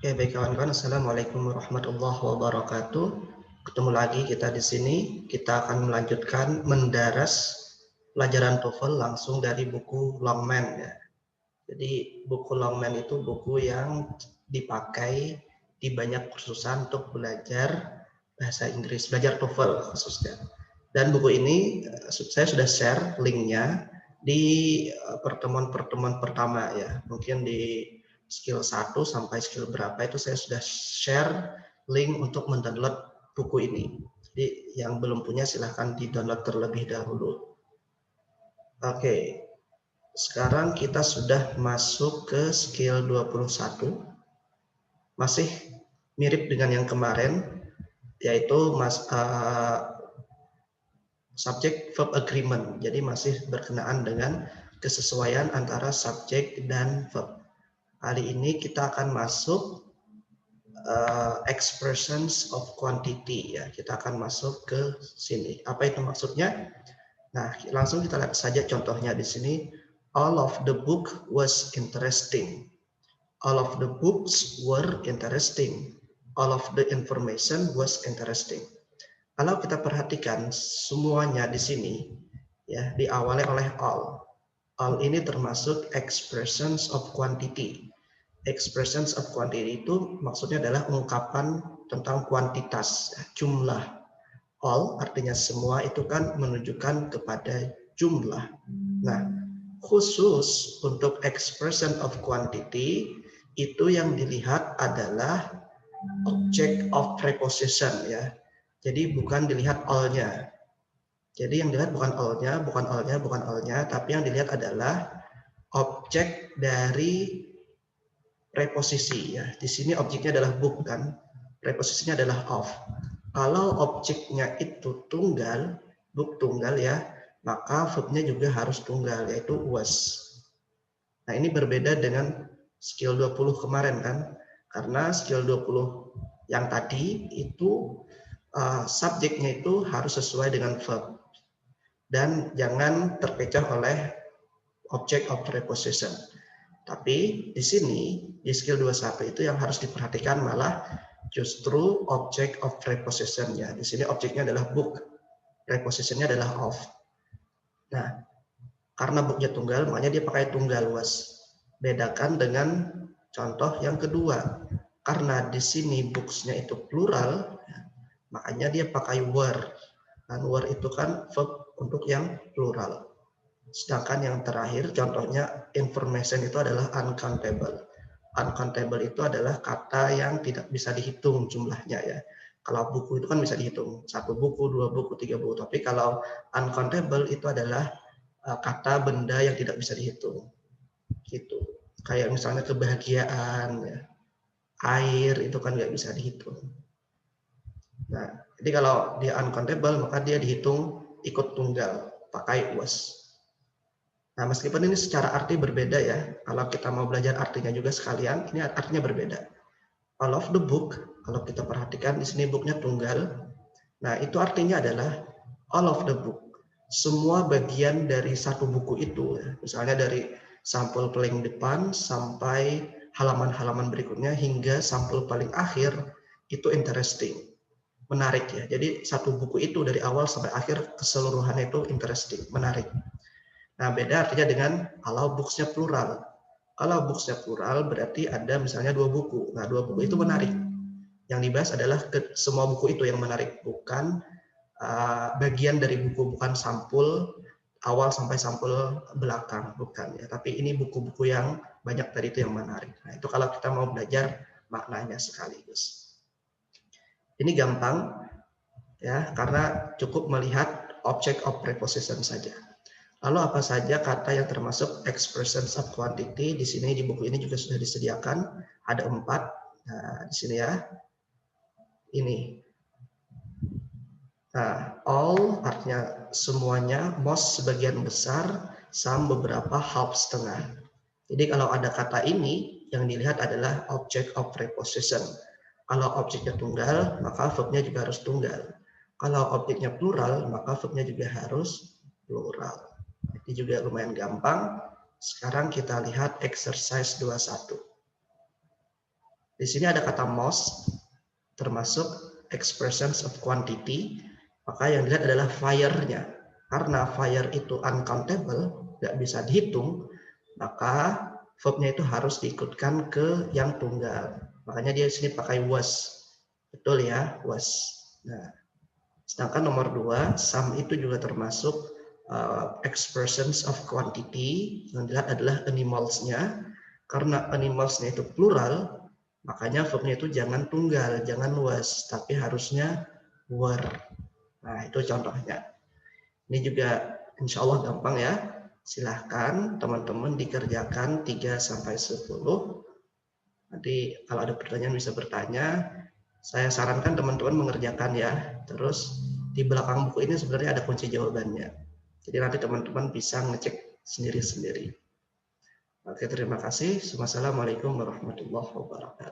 Oke, baik kawan-kawan, Assalamualaikum warahmatullahi wabarakatuh. Ketemu lagi kita di sini. Kita akan melanjutkan mendaras pelajaran TOEFL langsung dari buku Longman ya. Jadi buku Longman itu buku yang dipakai di banyak kursusan untuk belajar bahasa Inggris, belajar TOEFL khususnya. Dan buku ini saya sudah share linknya di pertemuan-pertemuan pertama ya. Mungkin di skill 1 sampai skill berapa itu saya sudah share link untuk mendownload buku ini. Jadi yang belum punya silahkan di-download terlebih dahulu. Oke, sekarang kita sudah masuk ke skill 21. Masih mirip dengan yang kemarin, yaitu subject verb agreement. Jadi masih berkenaan dengan kesesuaian antara subjek dan verb. Kali ini kita akan masuk expressions of quantity ya. Kita akan masuk ke sini. Apa itu maksudnya? Nah, langsung kita lihat saja contohnya di sini. All of the book was interesting. All of the books were interesting. All of the information was interesting. Kalau kita perhatikan semuanya di sini ya diawali oleh all. All ini termasuk expressions of quantity. Expressions of quantity itu maksudnya adalah ungkapan tentang kuantitas, jumlah. All artinya semua itu kan menunjukkan kepada jumlah. Nah, khusus untuk expression of quantity itu yang dilihat adalah object of preposition ya. Jadi bukan dilihat all-nya. Jadi yang dilihat bukan all-nya, tapi yang dilihat adalah objek dari preposisi ya. Di sini objeknya adalah book kan, preposisinya adalah of. Kalau objeknya itu tunggal, book tunggal ya, maka verbnya juga harus tunggal yaitu was. Nah, ini berbeda dengan skill 20 kemarin kan. Karena skill 20 yang tadi itu subjeknya itu harus sesuai dengan verb dan jangan terpecah oleh object of preposition. Tapi di sini di skill 21 itu yang harus diperhatikan malah justru object of preposition-nya. Di sini objeknya adalah book, prepositionnya adalah of. Nah, karena booknya tunggal, makanya dia pakai tunggal was. Bedakan dengan contoh yang kedua. Karena di sini books-nya itu plural, makanya dia pakai were. Dan were itu kan verb untuk yang plural. Sedangkan yang terakhir contohnya information itu adalah uncountable. Uncountable itu adalah kata yang tidak bisa dihitung jumlahnya ya. Kalau buku itu kan bisa dihitung, 1 buku, 2 buku, 3 buku. Tapi kalau uncountable itu adalah kata benda yang tidak bisa dihitung. Gitu. Kayak misalnya kebahagiaan, ya. Air itu kan nggak bisa dihitung. Nah, jadi kalau dia uncountable maka dia dihitung ikut tunggal, pakai was. Nah, meskipun ini secara arti berbeda ya, kalau kita mau belajar artinya juga sekalian, ini artinya berbeda. All of the book, kalau kita perhatikan di sini booknya tunggal. Nah, itu artinya adalah all of the book. Semua bagian dari satu buku itu, misalnya dari sampul paling depan sampai halaman-halaman berikutnya hingga sampul paling akhir, itu interesting, menarik ya. Jadi satu buku itu dari awal sampai akhir keseluruhannya itu interesting, menarik. Nah, beda artinya dengan kalau books-nya plural. Kalau books-nya plural berarti ada misalnya 2 buku. Nah, 2 buku itu menarik. Yang dibahas adalah semua buku itu yang menarik, bukan bagian dari buku, bukan sampul awal sampai sampul belakang, bukan ya. Tapi ini buku-buku yang banyak tadi itu yang menarik. Nah, itu kalau kita mau belajar maknanya sekaligus. Ini gampang ya, karena cukup melihat object of preposition saja. Lalu apa saja kata yang termasuk expressions of quantity? Di sini di buku ini juga sudah disediakan, ada 4. Nah, di sini ya. Ini. Nah, all artinya semuanya, most sebagian besar, some beberapa, half setengah. Jadi kalau ada kata ini yang dilihat adalah object of preposition. Kalau objeknya tunggal, maka verbnya juga harus tunggal. Kalau objeknya plural, maka verbnya juga harus plural. Ini juga lumayan gampang. Sekarang kita lihat exercise 21. Di sini ada kata most, termasuk expressions of quantity, maka yang dilihat adalah fire-nya. Karena fire itu uncountable, nggak bisa dihitung, maka verbnya itu harus diikutkan ke yang tunggal. Makanya dia di sini pakai was. Betul ya, was. Nah, sedangkan nomor 2, some itu juga termasuk expressions of quantity. Yang dilihat adalah animals-nya. Karena animals-nya itu plural, makanya verbnya itu jangan tunggal, jangan was, tapi harusnya were. Nah, itu contohnya. Ini juga insya Allah gampang ya. Silahkan teman-teman dikerjakan 3-10. Nanti kalau ada pertanyaan bisa bertanya. Saya sarankan teman-teman mengerjakan ya. Terus di belakang buku ini sebenarnya ada kunci jawabannya. Jadi nanti teman-teman bisa ngecek sendiri-sendiri. Oke, terima kasih. Wassalamualaikum warahmatullahi wabarakatuh.